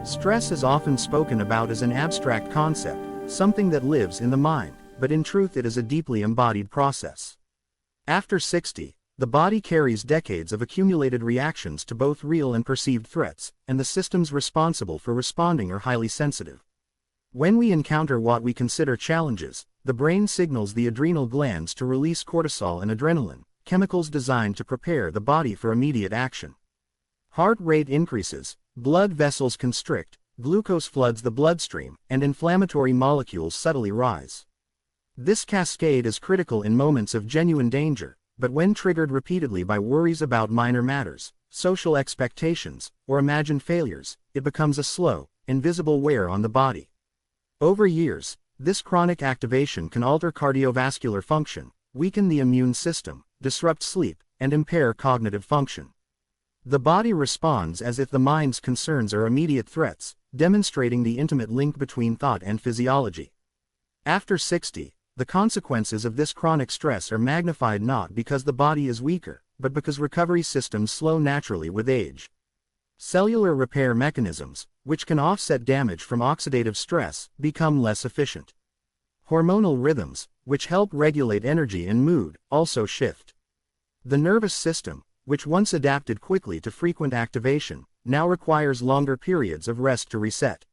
Stress is often spoken about as an abstract concept, something that lives in the mind, but in truth it is a deeply embodied process. After 60, the body carries decades of accumulated reactions to both real and perceived threats, and the systems responsible for responding are highly sensitive. When we encounter what we consider challenges, the brain signals the adrenal glands to release cortisol and adrenaline, chemicals designed to prepare the body for immediate action. Heart rate increases, blood vessels constrict, glucose floods the bloodstream, and inflammatory molecules subtly rise. This cascade is critical in moments of genuine danger, but when triggered repeatedly by worries about minor matters, social expectations, or imagined failures, it becomes a slow, invisible wear on the body. Over years, this chronic activation can alter cardiovascular function, weaken the immune system, disrupt sleep, and impair cognitive function. The body responds as if the mind's concerns are immediate threats, demonstrating the intimate link between thought and physiology. After 60, the consequences of this chronic stress are magnified not because the body is weaker, but because recovery systems slow naturally with age. Cellular repair mechanisms, which can offset damage from oxidative stress, become less efficient. Hormonal rhythms, which help regulate energy and mood, also shift. The nervous system, which once adapted quickly to frequent activation, now requires longer periods of rest to reset.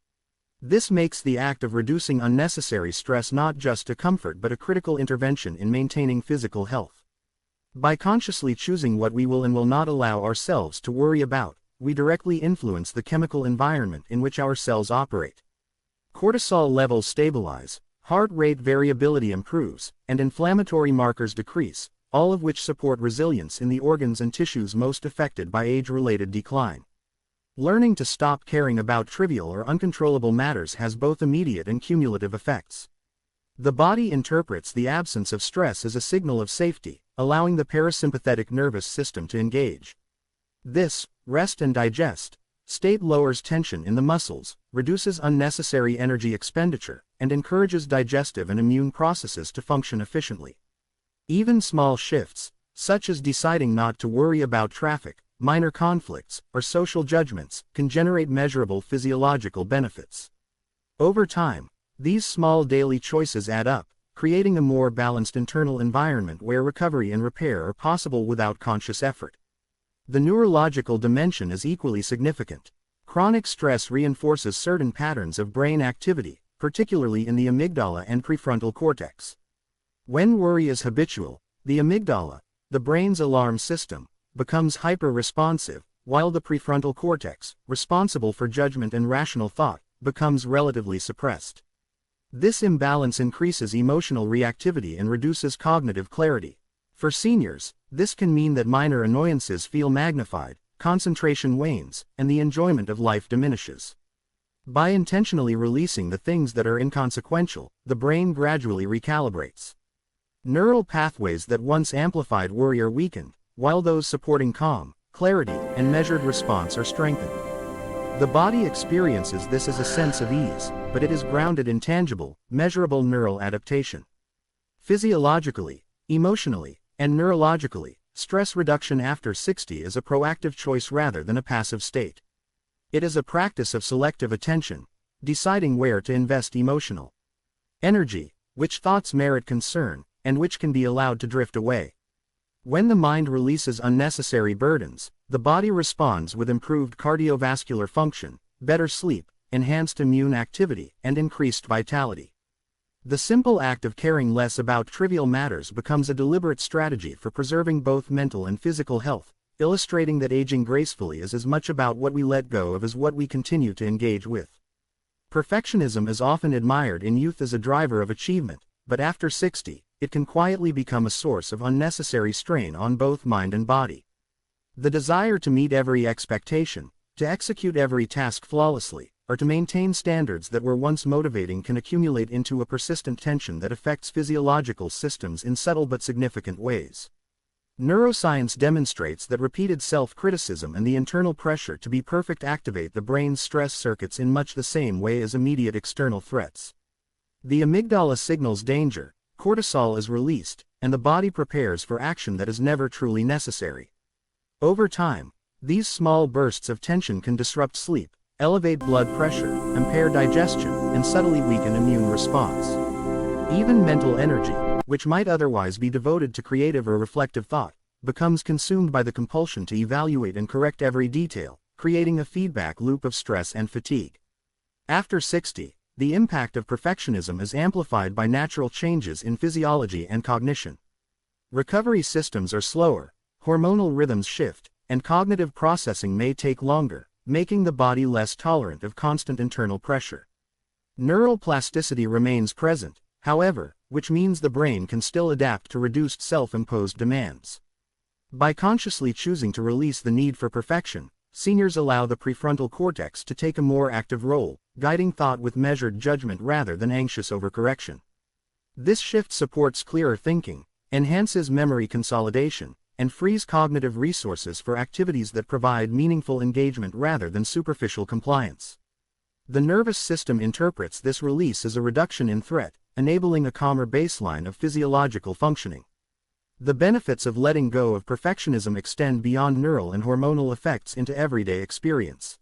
This makes the act of reducing unnecessary stress not just a comfort but a critical intervention in maintaining physical health. By consciously choosing what we will and will not allow ourselves to worry about, we directly influence the chemical environment in which our cells operate. Cortisol levels stabilize, heart rate variability improves, and inflammatory markers decrease, all of which support resilience in the organs and tissues most affected by age-related decline. Learning to stop caring about trivial or uncontrollable matters has both immediate and cumulative effects. The body interprets the absence of stress as a signal of safety, allowing the parasympathetic nervous system to engage. This rest and digest state lowers tension in the muscles, reduces unnecessary energy expenditure, and encourages digestive and immune processes to function efficiently. Even small shifts, such as deciding not to worry about traffic, minor conflicts, or social judgments, can generate measurable physiological benefits. Over time, these small daily choices add up, creating a more balanced internal environment where recovery and repair are possible without conscious effort. The neurological dimension is equally significant. Chronic stress reinforces certain patterns of brain activity, particularly in the amygdala and prefrontal cortex. When worry is habitual, the amygdala, the brain's alarm system, becomes hyper-responsive, while the prefrontal cortex, responsible for judgment and rational thought, becomes relatively suppressed. This imbalance increases emotional reactivity and reduces cognitive clarity. For seniors, this can mean that minor annoyances feel magnified, concentration wanes, and the enjoyment of life diminishes. By intentionally releasing the things that are inconsequential, the brain gradually recalibrates. Neural pathways that once amplified worry are weakened, while those supporting calm, clarity, and measured response are strengthened. The body experiences this as a sense of ease, but it is grounded in tangible, measurable neural adaptation. Physiologically, emotionally, and neurologically, stress reduction after 60 is a proactive choice rather than a passive state. It is a practice of selective attention, deciding where to invest emotional energy, which thoughts merit concern, and which can be allowed to drift away. When the mind releases unnecessary burdens, the body responds with improved cardiovascular function, better sleep, enhanced immune activity, and increased vitality. The simple act of caring less about trivial matters becomes a deliberate strategy for preserving both mental and physical health, illustrating that aging gracefully is as much about what we let go of as what we continue to engage with. Perfectionism is often admired in youth as a driver of achievement, but after 60, it can quietly become a source of unnecessary strain on both mind and body. The desire to meet every expectation, to execute every task flawlessly, or to maintain standards that were once motivating can accumulate into a persistent tension that affects physiological systems in subtle but significant ways. Neuroscience demonstrates that repeated self-criticism and the internal pressure to be perfect activate the brain's stress circuits in much the same way as immediate external threats. The amygdala signals danger, cortisol is released, and the body prepares for action that is never truly necessary. Over time, these small bursts of tension can disrupt sleep, elevate blood pressure, impair digestion, and subtly weaken immune response. Even mental energy, which might otherwise be devoted to creative or reflective thought, becomes consumed by the compulsion to evaluate and correct every detail, creating a feedback loop of stress and fatigue. After 60, the impact of perfectionism is amplified by natural changes in physiology and cognition. Recovery systems are slower, hormonal rhythms shift, and cognitive processing may take longer, making the body less tolerant of constant internal pressure. Neural plasticity remains present, however, which means the brain can still adapt to reduced self-imposed demands. By consciously choosing to release the need for perfection, seniors allow the prefrontal cortex to take a more active role, guiding thought with measured judgment rather than anxious overcorrection. This shift supports clearer thinking, enhances memory consolidation, and frees cognitive resources for activities that provide meaningful engagement rather than superficial compliance. The nervous system interprets this release as a reduction in threat, enabling a calmer baseline of physiological functioning. The benefits of letting go of perfectionism extend beyond neural and hormonal effects into everyday experience.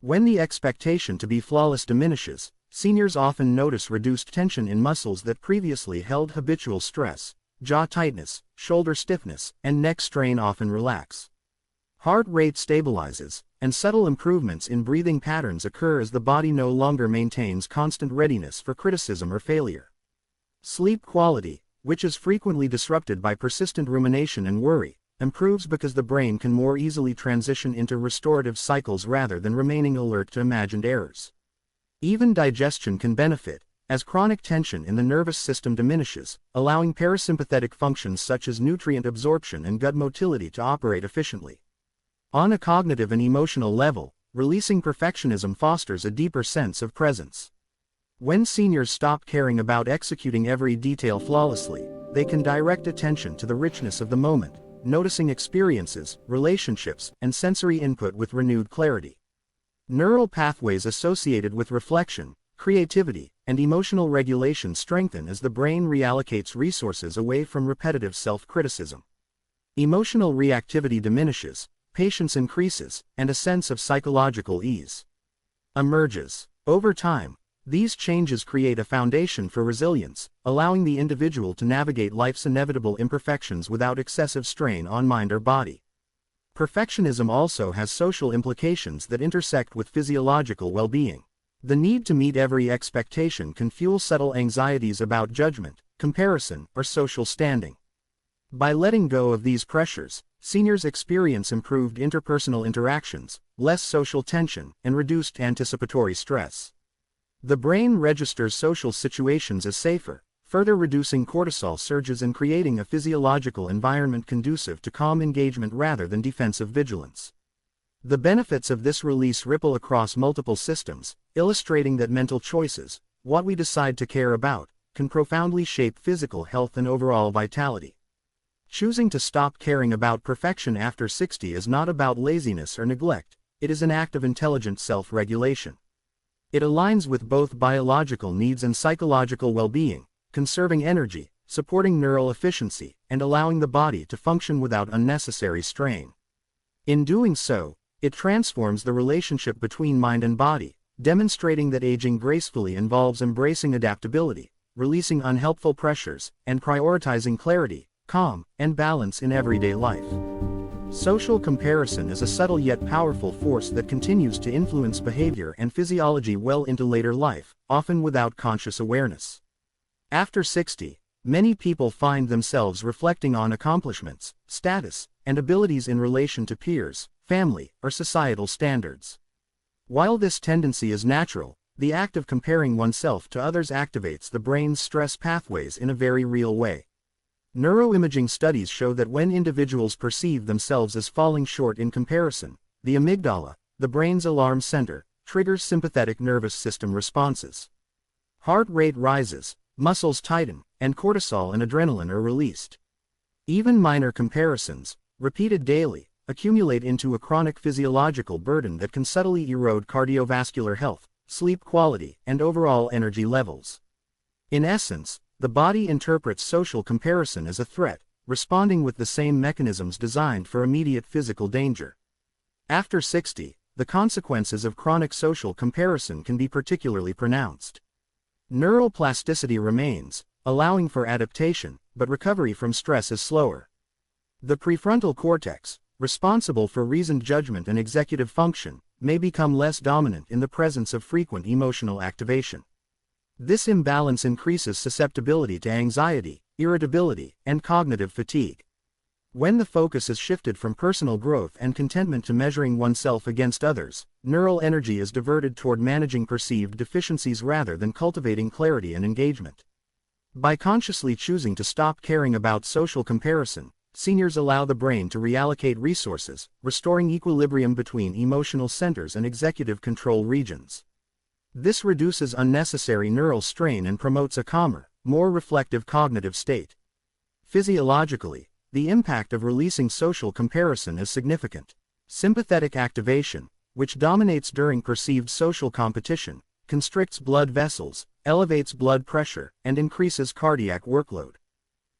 When the expectation to be flawless diminishes, seniors often notice reduced tension in muscles that previously held habitual stress. Jaw tightness, shoulder stiffness, and neck strain often relax. Heart rate stabilizes, and subtle improvements in breathing patterns occur as the body no longer maintains constant readiness for criticism or failure. Sleep quality, which is frequently disrupted by persistent rumination and worry, improves because the brain can more easily transition into restorative cycles rather than remaining alert to imagined errors. Even digestion can benefit, as chronic tension in the nervous system diminishes, allowing parasympathetic functions such as nutrient absorption and gut motility to operate efficiently. On a cognitive and emotional level, releasing perfectionism fosters a deeper sense of presence. When seniors stop caring about executing every detail flawlessly, they can direct attention to the richness of the moment, noticing experiences, relationships, and sensory input with renewed clarity. Neural pathways associated with reflection, creativity, and emotional regulation strengthen as the brain reallocates resources away from repetitive self-criticism. Emotional reactivity diminishes, patience increases, and a sense of psychological ease emerges. Over time, these changes create a foundation for resilience, allowing the individual to navigate life's inevitable imperfections without excessive strain on mind or body. Perfectionism also has social implications that intersect with physiological well-being. The need to meet every expectation can fuel subtle anxieties about judgment, comparison, or social standing. By letting go of these pressures, seniors experience improved interpersonal interactions, less social tension, and reduced anticipatory stress. The brain registers social situations as safer, further reducing cortisol surges and creating a physiological environment conducive to calm engagement rather than defensive vigilance. The benefits of this release ripple across multiple systems, illustrating that mental choices, what we decide to care about, can profoundly shape physical health and overall vitality. Choosing to stop caring about perfection after 60 is not about laziness or neglect, it is an act of intelligent self-regulation. It aligns with both biological needs and psychological well-being, conserving energy, supporting neural efficiency, and allowing the body to function without unnecessary strain. In doing so, it transforms the relationship between mind and body, demonstrating that aging gracefully involves embracing adaptability, releasing unhelpful pressures, and prioritizing clarity, calm, and balance in everyday life. Social comparison is a subtle yet powerful force that continues to influence behavior and physiology well into later life, often without conscious awareness. After 60, many people find themselves reflecting on accomplishments, status, and abilities in relation to peers, family, or societal standards. While this tendency is natural, the act of comparing oneself to others activates the brain's stress pathways in a very real way. Neuroimaging studies show that when individuals perceive themselves as falling short in comparison, the amygdala, the brain's alarm center, triggers sympathetic nervous system responses. Heart rate rises, muscles tighten, and cortisol and adrenaline are released. Even minor comparisons, repeated daily, accumulate into a chronic physiological burden that can subtly erode cardiovascular health, sleep quality, and overall energy levels. In essence, the body interprets social comparison as a threat, responding with the same mechanisms designed for immediate physical danger. After 60, the consequences of chronic social comparison can be particularly pronounced. Neural plasticity remains, allowing for adaptation, but recovery from stress is slower. The prefrontal cortex, responsible for reasoned judgment and executive function, may become less dominant in the presence of frequent emotional activation. This imbalance increases susceptibility to anxiety, irritability, and cognitive fatigue. When the focus is shifted from personal growth and contentment to measuring oneself against others, neural energy is diverted toward managing perceived deficiencies rather than cultivating clarity and engagement. By consciously choosing to stop caring about social comparison, seniors allow the brain to reallocate resources, restoring equilibrium between emotional centers and executive control regions. This reduces unnecessary neural strain and promotes a calmer, more reflective cognitive state. Physiologically, the impact of releasing social comparison is significant. Sympathetic activation, which dominates during perceived social competition, constricts blood vessels, elevates blood pressure, and increases cardiac workload.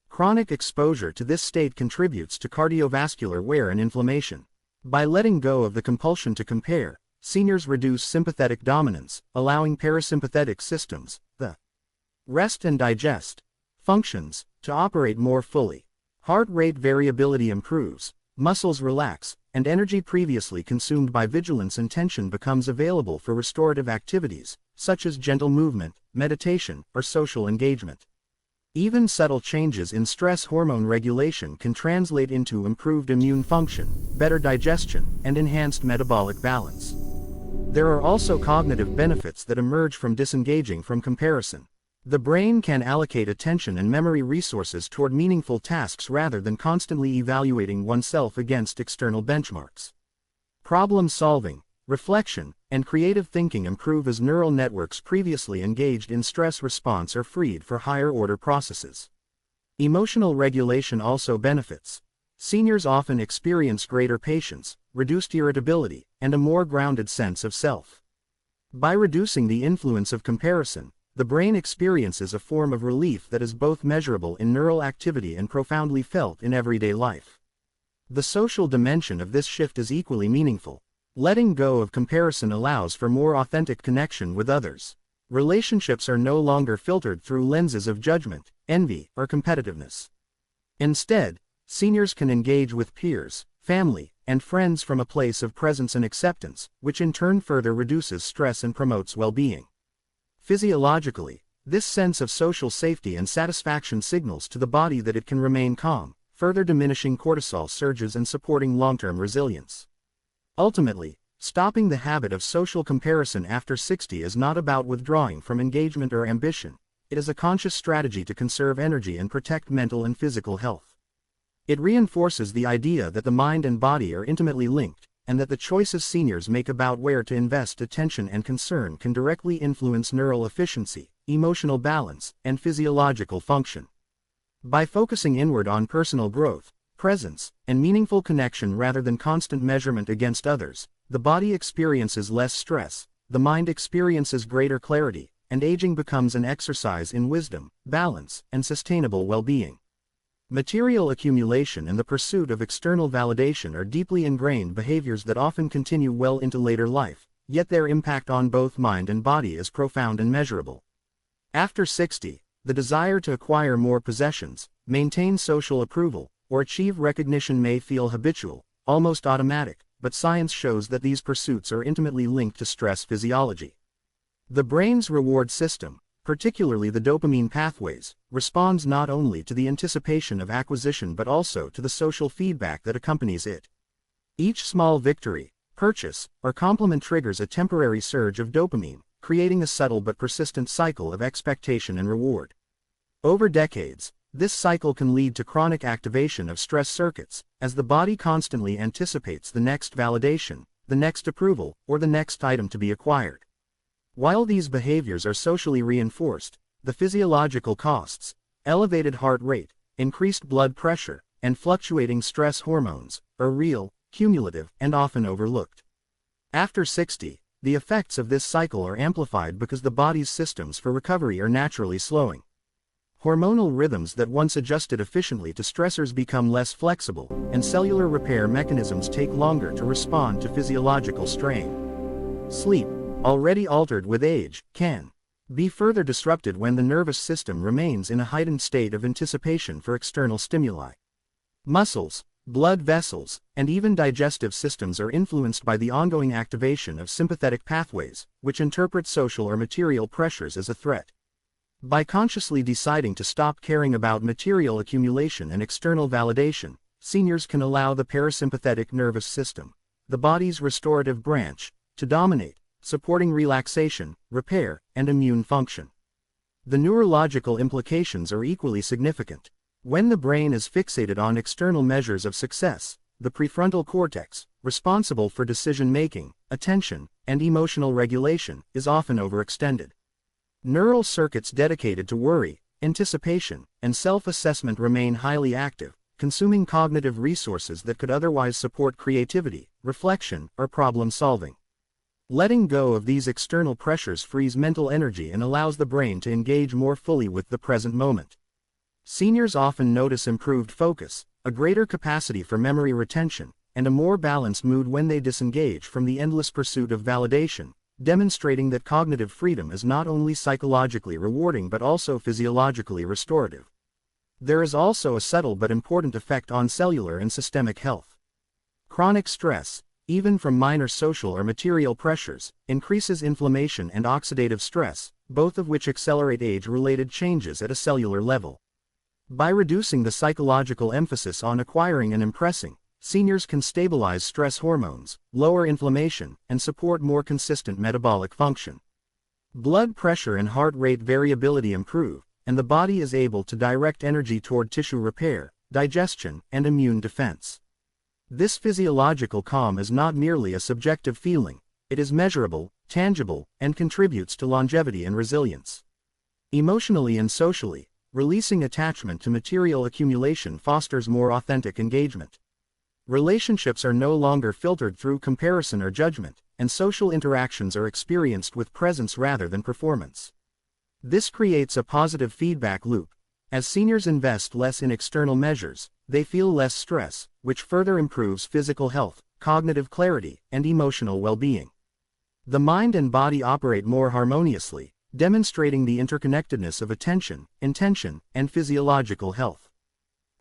Chronic exposure to this state contributes to cardiovascular wear and inflammation. By letting go of the compulsion to compare, seniors reduce sympathetic dominance, allowing parasympathetic systems, the rest and digest functions, to operate more fully. Heart rate variability improves, muscles relax, and energy previously consumed by vigilance and tension becomes available for restorative activities, such as gentle movement, meditation, or social engagement. Even subtle changes in stress hormone regulation can translate into improved immune function, better digestion, and enhanced metabolic balance. There are also cognitive benefits that emerge from disengaging from comparison. The brain can allocate attention and memory resources toward meaningful tasks rather than constantly evaluating oneself against external benchmarks. Problem solving, reflection, and creative thinking improve as neural networks previously engaged in stress response are freed for higher-order processes. Emotional regulation also benefits. Seniors often experience greater patience, reduced irritability, and a more grounded sense of self. By reducing the influence of comparison, the brain experiences a form of relief that is both measurable in neural activity and profoundly felt in everyday life. The social dimension of this shift is equally meaningful. Letting go of comparison allows for more authentic connection with others. Relationships are no longer filtered through lenses of judgment, envy, or competitiveness. Instead, seniors can engage with peers, family, and friends from a place of presence and acceptance, which in turn further reduces stress and promotes well-being. Physiologically, this sense of social safety and satisfaction signals to the body that it can remain calm, further diminishing cortisol surges and supporting long-term resilience. Ultimately, stopping the habit of social comparison after 60 is not about withdrawing from engagement or ambition. It is a conscious strategy to conserve energy and protect mental and physical health. It reinforces the idea that the mind and body are intimately linked, and that the choices seniors make about where to invest attention and concern can directly influence neural efficiency, emotional balance, and physiological function. By focusing inward on personal growth, presence, and meaningful connection rather than constant measurement against others, the body experiences less stress, the mind experiences greater clarity, and aging becomes an exercise in wisdom, balance, and sustainable well-being. Material accumulation and the pursuit of external validation are deeply ingrained behaviors that often continue well into later life, yet their impact on both mind and body is profound and measurable. After 60, the desire to acquire more possessions, maintain social approval, or achieve recognition may feel habitual, almost automatic, but science shows that these pursuits are intimately linked to stress physiology. The brain's reward system, particularly the dopamine pathways, responds not only to the anticipation of acquisition but also to the social feedback that accompanies it. Each small victory, purchase, or compliment triggers a temporary surge of dopamine, creating a subtle but persistent cycle of expectation and reward. Over decades, this cycle can lead to chronic activation of stress circuits, as the body constantly anticipates the next validation, the next approval, or the next item to be acquired. While these behaviors are socially reinforced, the physiological costs, elevated heart rate, increased blood pressure, and fluctuating stress hormones, are real, cumulative, and often overlooked. After 60, the effects of this cycle are amplified because the body's systems for recovery are naturally slowing. Hormonal rhythms that once adjusted efficiently to stressors become less flexible, and cellular repair mechanisms take longer to respond to physiological strain. Sleep, already altered with age, can be further disrupted when the nervous system remains in a heightened state of anticipation for external stimuli. Muscles, blood vessels, and even digestive systems are influenced by the ongoing activation of sympathetic pathways, which interpret social or material pressures as a threat. By consciously deciding to stop caring about material accumulation and external validation, seniors can allow the parasympathetic nervous system, the body's restorative branch, to dominate, supporting relaxation, repair, and immune function. The neurological implications are equally significant. When the brain is fixated on external measures of success, the prefrontal cortex, responsible for decision-making, attention, and emotional regulation, is often overextended. Neural circuits dedicated to worry, anticipation, and self-assessment remain highly active, consuming cognitive resources that could otherwise support creativity, reflection, or problem-solving. Letting go of these external pressures frees mental energy and allows the brain to engage more fully with the present moment. Seniors often notice improved focus, a greater capacity for memory retention, and a more balanced mood when they disengage from the endless pursuit of validation, demonstrating that cognitive freedom is not only psychologically rewarding but also physiologically restorative. There is also a subtle but important effect on cellular and systemic health. Chronic stress, even from minor social or material pressures, increases inflammation and oxidative stress, both of which accelerate age-related changes at a cellular level. By reducing the psychological emphasis on acquiring and impressing, seniors can stabilize stress hormones, lower inflammation, and support more consistent metabolic function. Blood pressure and heart rate variability improve, and the body is able to direct energy toward tissue repair, digestion, and immune defense. This physiological calm is not merely a subjective feeling, it is measurable, tangible, and contributes to longevity and resilience. Emotionally and socially, releasing attachment to material accumulation fosters more authentic engagement. Relationships are no longer filtered through comparison or judgment, and social interactions are experienced with presence rather than performance. This creates a positive feedback loop. As seniors invest less in external measures, they feel less stress, which further improves physical health, cognitive clarity, and emotional well-being. The mind and body operate more harmoniously, demonstrating the interconnectedness of attention, intention, and physiological health.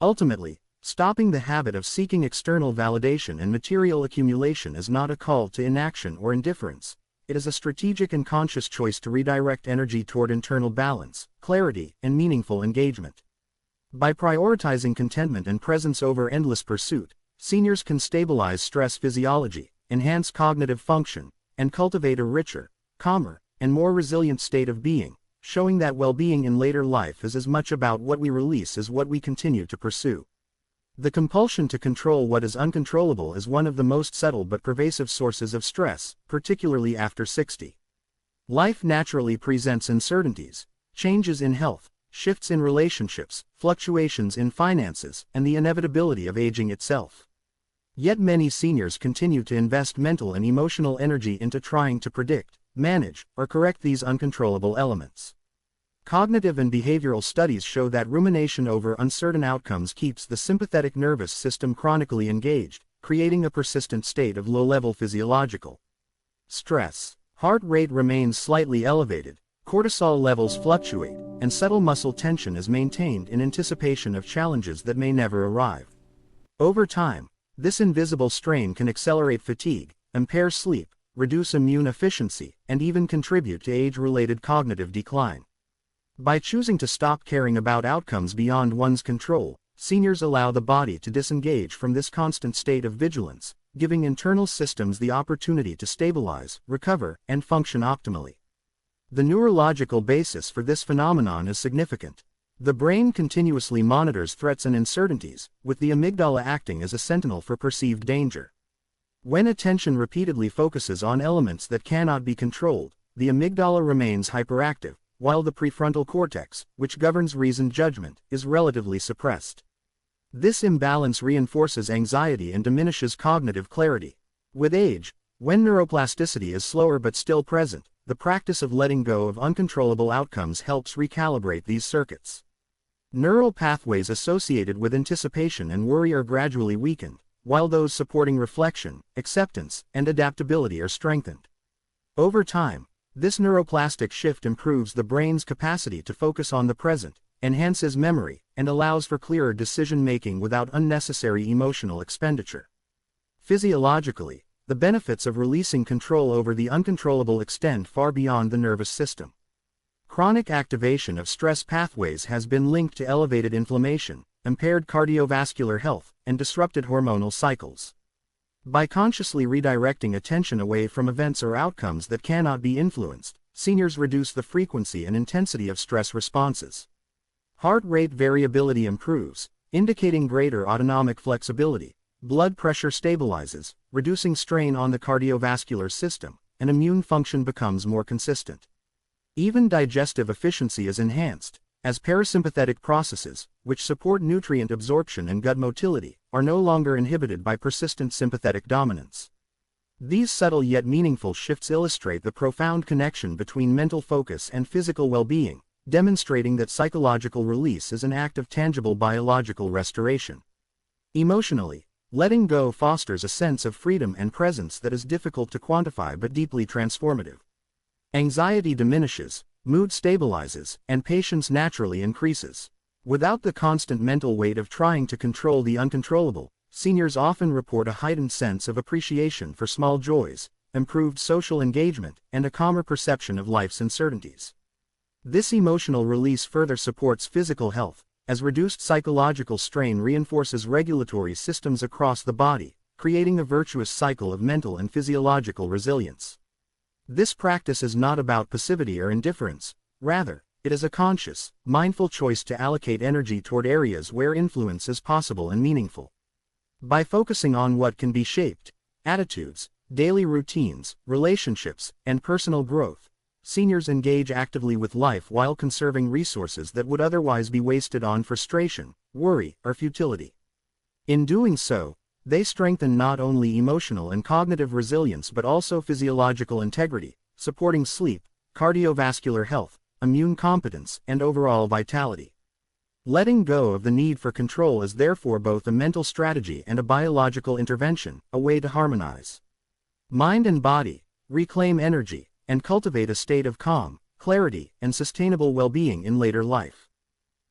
Ultimately, stopping the habit of seeking external validation and material accumulation is not a call to inaction or indifference. It is a strategic and conscious choice to redirect energy toward internal balance, clarity, and meaningful engagement. By prioritizing contentment and presence over endless pursuit, seniors can stabilize stress physiology, enhance cognitive function, and cultivate a richer, calmer, and more resilient state of being, showing that well-being in later life is as much about what we release as what we continue to pursue. The compulsion to control what is uncontrollable is one of the most subtle but pervasive sources of stress, particularly after 60. Life naturally presents uncertainties, changes in health, shifts in relationships, fluctuations in finances, and the inevitability of aging itself. Yet many seniors continue to invest mental and emotional energy into trying to predict, manage, or correct these uncontrollable elements. Cognitive and behavioral studies show that rumination over uncertain outcomes keeps the sympathetic nervous system chronically engaged, creating a persistent state of low-level physiological stress. Heart rate remains slightly elevated, cortisol levels fluctuate, and subtle muscle tension is maintained in anticipation of challenges that may never arrive. Over time, this invisible strain can accelerate fatigue, impair sleep, reduce immune efficiency, and even contribute to age-related cognitive decline. By choosing to stop caring about outcomes beyond one's control, seniors allow the body to disengage from this constant state of vigilance, giving internal systems the opportunity to stabilize, recover, and function optimally. The neurological basis for this phenomenon is significant. The brain continuously monitors threats and uncertainties, with the amygdala acting as a sentinel for perceived danger. When attention repeatedly focuses on elements that cannot be controlled, the amygdala remains hyperactive, while the prefrontal cortex, which governs reasoned judgment, is relatively suppressed. This imbalance reinforces anxiety and diminishes cognitive clarity. With age, when neuroplasticity is slower but still present, the practice of letting go of uncontrollable outcomes helps recalibrate these circuits. Neural pathways associated with anticipation and worry are gradually weakened, while those supporting reflection, acceptance, and adaptability are strengthened. Over time, this neuroplastic shift improves the brain's capacity to focus on the present, enhances memory, and allows for clearer decision-making without unnecessary emotional expenditure. Physiologically, the benefits of releasing control over the uncontrollable extend far beyond the nervous system. Chronic activation of stress pathways has been linked to elevated inflammation, impaired cardiovascular health, and disrupted hormonal cycles. By consciously redirecting attention away from events or outcomes that cannot be influenced, seniors reduce the frequency and intensity of stress responses. Heart rate variability improves, indicating greater autonomic flexibility. Blood pressure stabilizes, reducing strain on the cardiovascular system, and immune function becomes more consistent. Even digestive efficiency is enhanced, as parasympathetic processes, which support nutrient absorption and gut motility, are no longer inhibited by persistent sympathetic dominance. These subtle yet meaningful shifts illustrate the profound connection between mental focus and physical well-being, demonstrating that psychological release is an act of tangible biological restoration. Emotionally, letting go fosters a sense of freedom and presence that is difficult to quantify but deeply transformative. Anxiety diminishes, mood stabilizes, and patience naturally increases. Without the constant mental weight of trying to control the uncontrollable, seniors often report a heightened sense of appreciation for small joys, improved social engagement, and a calmer perception of life's uncertainties. This emotional release further supports physical health, as reduced psychological strain reinforces regulatory systems across the body, creating a virtuous cycle of mental and physiological resilience. This practice is not about passivity or indifference, rather, it is a conscious, mindful choice to allocate energy toward areas where influence is possible and meaningful. By focusing on what can be shaped, attitudes, daily routines, relationships, and personal growth, seniors engage actively with life while conserving resources that would otherwise be wasted on frustration, worry, or futility. In doing so, they strengthen not only emotional and cognitive resilience but also physiological integrity, supporting sleep, cardiovascular health, immune competence, and overall vitality. Letting go of the need for control is therefore both a mental strategy and a biological intervention, a way to harmonize mind and body, reclaim energy, and cultivate a state of calm, clarity, and sustainable well-being in later life.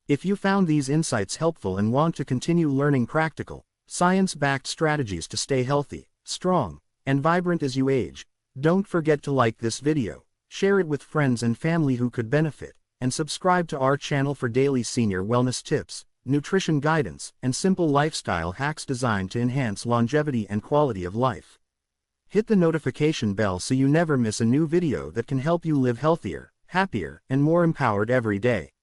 If you found these insights helpful and want to continue learning practical, science-backed strategies to stay healthy, strong, and vibrant as you age, don't forget to like this video, share it with friends and family who could benefit, and subscribe to our channel for daily senior wellness tips, nutrition guidance, and simple lifestyle hacks designed to enhance longevity and quality of life. Hit the notification bell so you never miss a new video that can help you live healthier, happier, and more empowered every day.